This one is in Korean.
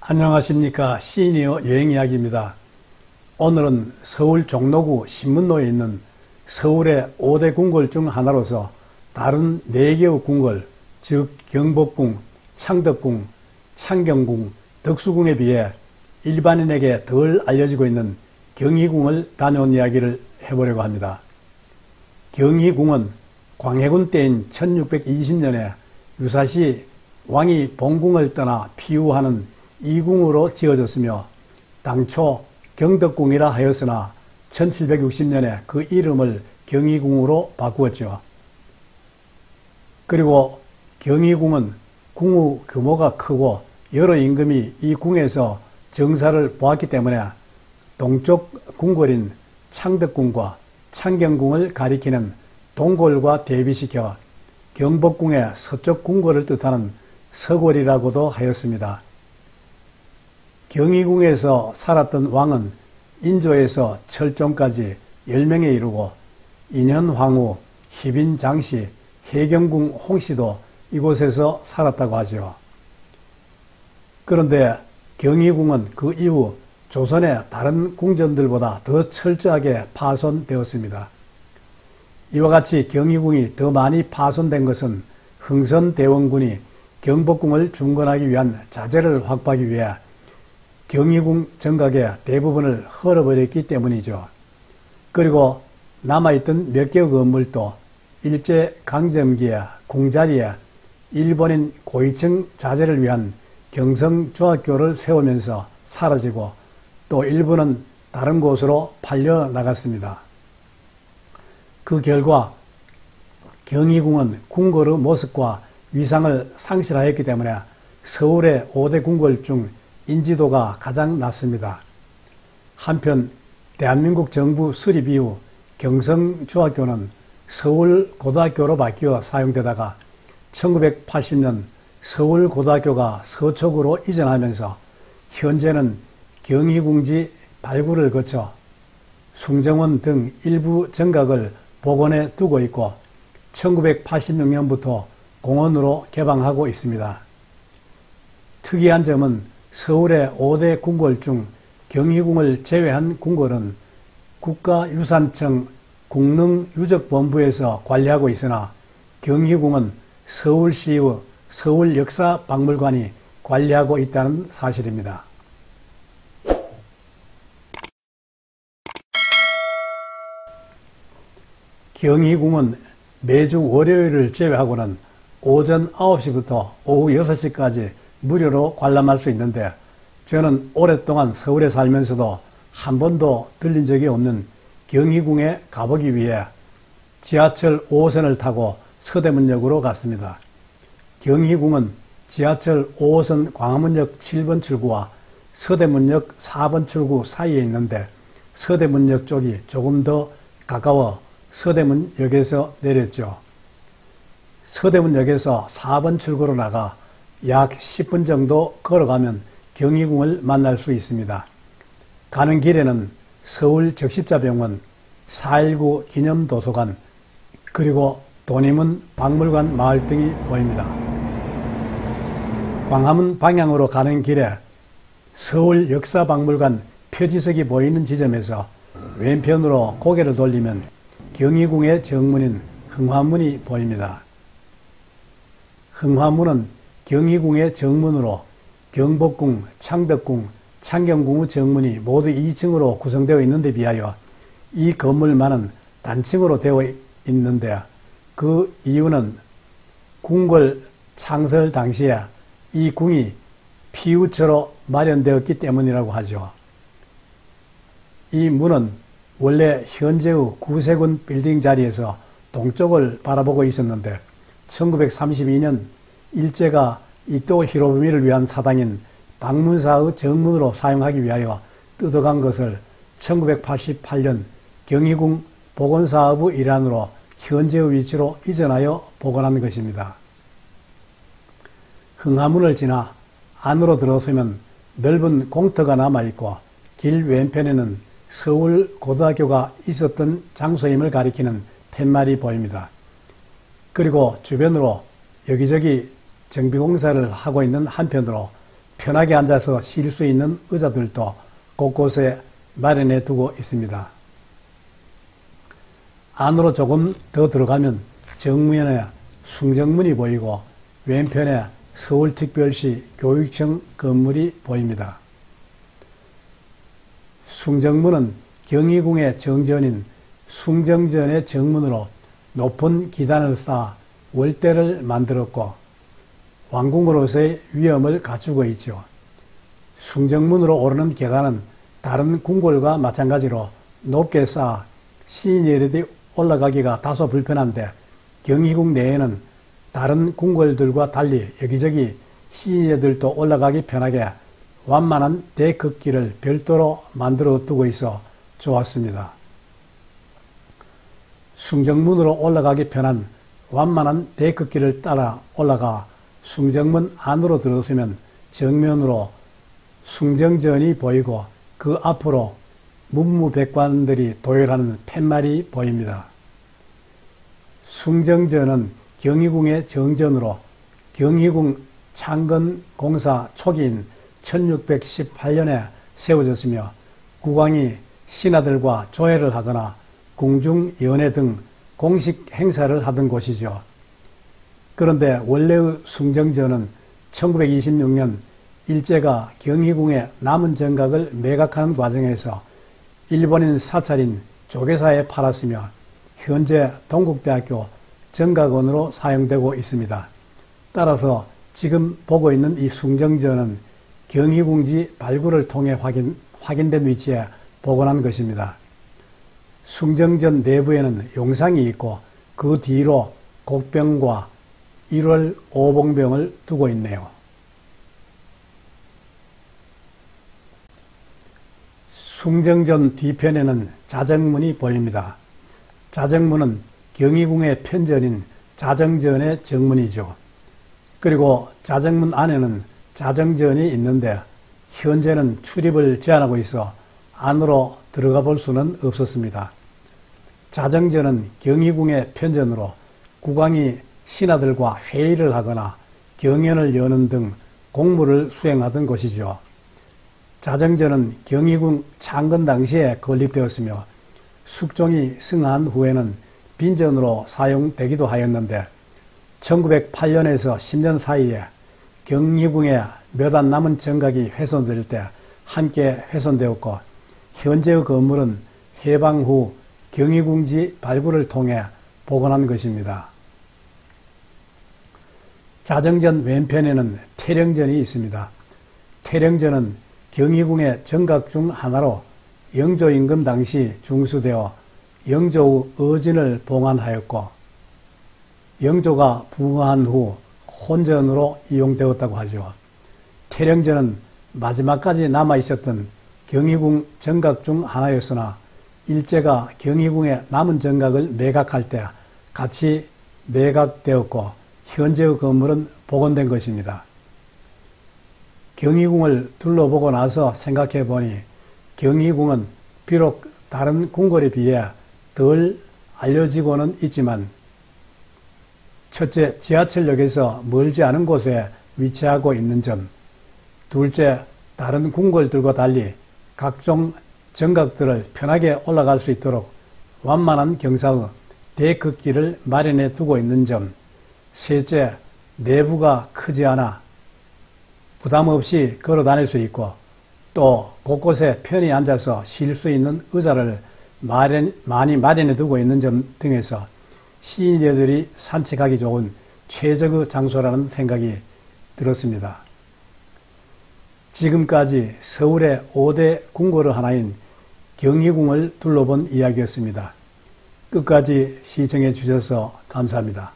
안녕하십니까. 시니어 여행이야기입니다. 오늘은 서울 종로구 신문로에 있는 서울의 5대 궁궐 중 하나로서 다른 4개의 궁궐, 즉 경복궁, 창덕궁, 창경궁, 덕수궁에 비해 일반인에게 덜 알려지고 있는 경희궁을 다녀온 이야기를 해보려고 합니다. 경희궁은 광해군 때인 1620년에 유사시 왕이 본궁을 떠나 피우하는 이궁으로 지어졌으며 당초 경덕궁이라 하였으나 1760년에 그 이름을 경희궁으로 바꾸었죠. 그리고 경희궁은 궁의 규모가 크고 여러 임금이 이 궁에서 정사를 보았기 때문에 동쪽 궁궐인 창덕궁과 창경궁을 가리키는 동궐과 대비시켜 경복궁의 서쪽 궁궐을 뜻하는 서궐이라고도 하였습니다. 경희궁에서 살았던 왕은 인조에서 철종까지 10명에 이르고 인현황후, 희빈장씨, 해경궁 홍씨도 이곳에서 살았다고 하죠. 그런데 경희궁은 그 이후 조선의 다른 궁전들보다 더 철저하게 파손되었습니다. 이와 같이 경희궁이 더 많이 파손된 것은 흥선대원군이 경복궁을 중건하기 위한 자재를 확보하기 위해 경희궁 정각의 대부분을 헐어버렸기 때문이죠. 그리고 남아있던 몇 개의 건물도 일제강점기에 궁자리에 일본인 고위층 자제를 위한 경성중학교를 세우면서 사라지고 또 일부는 다른 곳으로 팔려나갔습니다. 그 결과 경희궁은 궁궐의 모습과 위상을 상실하였기 때문에 서울의 5대 궁궐 중 인지도가 가장 낮습니다. 한편 대한민국 정부 수립 이후 경성중학교는 서울고등학교로 바뀌어 사용되다가 1980년 서울고등학교가 서초구로 이전하면서 현재는 경희궁지 발굴을 거쳐 숭정원 등 일부 정각을 복원해 두고 있고 1986년부터 공원으로 개방하고 있습니다. 특이한 점은 서울의 5대 궁궐 중 경희궁을 제외한 궁궐은 국가유산청 국능유적본부에서 관리하고 있으나 경희궁은 서울시의 서울역사박물관이 관리하고 있다는 사실입니다. 경희궁은 매주 월요일을 제외하고는 오전 9시부터 오후 6시까지 무료로 관람할 수 있는데 저는 오랫동안 서울에 살면서도 한 번도 들린 적이 없는 경희궁에 가보기 위해 지하철 5호선을 타고 서대문역으로 갔습니다. 경희궁은 지하철 5호선 광화문역 7번 출구와 서대문역 4번 출구 사이에 있는데 서대문역 쪽이 조금 더 가까워 서대문역에서 내렸죠. 서대문역에서 4번 출구로 나가 약 10분 정도 걸어가면 경희궁을 만날 수 있습니다. 가는 길에는 서울적십자병원, 4.19 기념도서관, 그리고 돈이문 박물관 마을 등이 보입니다. 광화문 방향으로 가는 길에 서울역사박물관 표지석이 보이는 지점에서 왼편으로 고개를 돌리면 경희궁의 정문인 흥화문이 보입니다. 흥화문은 경희궁의 정문으로 경복궁, 창덕궁, 창경궁의 정문이 모두 2층으로 구성되어 있는데 비하여 이 건물만은 단층으로 되어 있는데 그 이유는 궁궐 창설 당시에 이 궁이 피우처로 마련되었기 때문이라고 하죠. 이 문은 원래 현재의 구세군 빌딩 자리에서 동쪽을 바라보고 있었는데 1932년 일제가 이토 히로부미를 위한 사당인 방문사의 정문으로 사용하기 위하여 뜯어간 것을 1988년 경희궁 복원사업의 일환으로 현재의 위치로 이전하여 복원한 것입니다. 흥화문을 지나 안으로 들어서면 넓은 공터가 남아있고 길 왼편에는 서울고등학교가 있었던 장소임을 가리키는 팻말이 보입니다. 그리고 주변으로 여기저기 정비공사를 하고 있는 한편으로 편하게 앉아서 쉴 수 있는 의자들도 곳곳에 마련해 두고 있습니다. 안으로 조금 더 들어가면 정면에 숭정문이 보이고 왼편에 서울특별시 교육청 건물이 보입니다. 숭정문은 경희궁의 정전인 숭정전의 정문으로 높은 기단을 쌓아 월대를 만들었고 왕궁으로서의 위엄을 갖추고 있죠. 숭정문으로 오르는 계단은 다른 궁궐과 마찬가지로 높게 쌓아 시인들이 올라가기가 다소 불편한데 경희궁 내에는 다른 궁궐들과 달리 여기저기 시인들도 올라가기 편하게 완만한 데크길을 별도로 만들어 두고 있어 좋았습니다. 숭정문으로 올라가기 편한 완만한 데크길을 따라 올라가 숭정문 안으로 들어서면 정면으로 숭정전이 보이고 그 앞으로 문무백관들이 도열하는 팻말이 보입니다. 숭정전은 경희궁의 정전으로 경희궁 창건공사 초기인 1618년에 세워졌으며 국왕이 신하들과 조회를 하거나 궁중연회 등 공식 행사를 하던 곳이죠. 그런데 원래의 숭정전은 1926년 일제가 경희궁의 남은 정각을 매각하는 과정에서 일본인 사찰인 조계사에 팔았으며 현재 동국대학교 정각원으로 사용되고 있습니다. 따라서 지금 보고 있는 이 숭정전은 경희궁지 발굴을 통해 확인된 위치에 복원한 것입니다. 숭정전 내부에는 용상이 있고 그 뒤로 곡병과 1월 오봉병을 두고 있네요. 숭정전 뒤편에는 자정문이 보입니다. 자정문은 경희궁의 편전인 자정전의 정문이죠. 그리고 자정문 안에는 자정전이 있는데 현재는 출입을 제한하고 있어 안으로 들어가 볼 수는 없었습니다. 자정전은 경희궁의 편전으로 국왕이 신하들과 회의를 하거나 경연을 여는 등 공무를 수행하던 곳이죠. 자정전은 경희궁 창건 당시에 건립되었으며 숙종이 승하한 후에는 빈전으로 사용되기도 하였는데 1908년에서 10년 사이에 경희궁에 몇 안 남은 정각이 훼손될 때 함께 훼손되었고 현재의 건물은 해방 후 경희궁지 발굴을 통해 복원한 것입니다. 자정전 왼편에는 태령전이 있습니다. 태령전은 경희궁의 정각 중 하나로 영조 임금 당시 중수되어 영조의 어진을 봉안하였고 영조가 부흥한 후 혼전으로 이용되었다고 하죠. 태령전은 마지막까지 남아있었던 경희궁 정각 중 하나였으나 일제가 경희궁의 남은 정각을 매각할 때 같이 매각되었고 현재의 건물은 복원된 것입니다. 경희궁을 둘러보고 나서 생각해 보니 경희궁은 비록 다른 궁궐에 비해 덜 알려지고는 있지만 첫째, 지하철역에서 멀지 않은 곳에 위치하고 있는 점, 둘째, 다른 궁궐들과 달리 각종 정각들을 편하게 올라갈 수 있도록 완만한 경사의 데크길을 마련해 두고 있는 점, 셋째, 내부가 크지 않아 부담 없이 걸어 다닐 수 있고 또 곳곳에 편히 앉아서 쉴 수 있는 의자를 많이 마련해 두고 있는 점 등에서 시인들이 산책하기 좋은 최적의 장소라는 생각이 들었습니다. 지금까지 서울의 5대 궁궐의 하나인 경희궁을 둘러본 이야기였습니다. 끝까지 시청해 주셔서 감사합니다.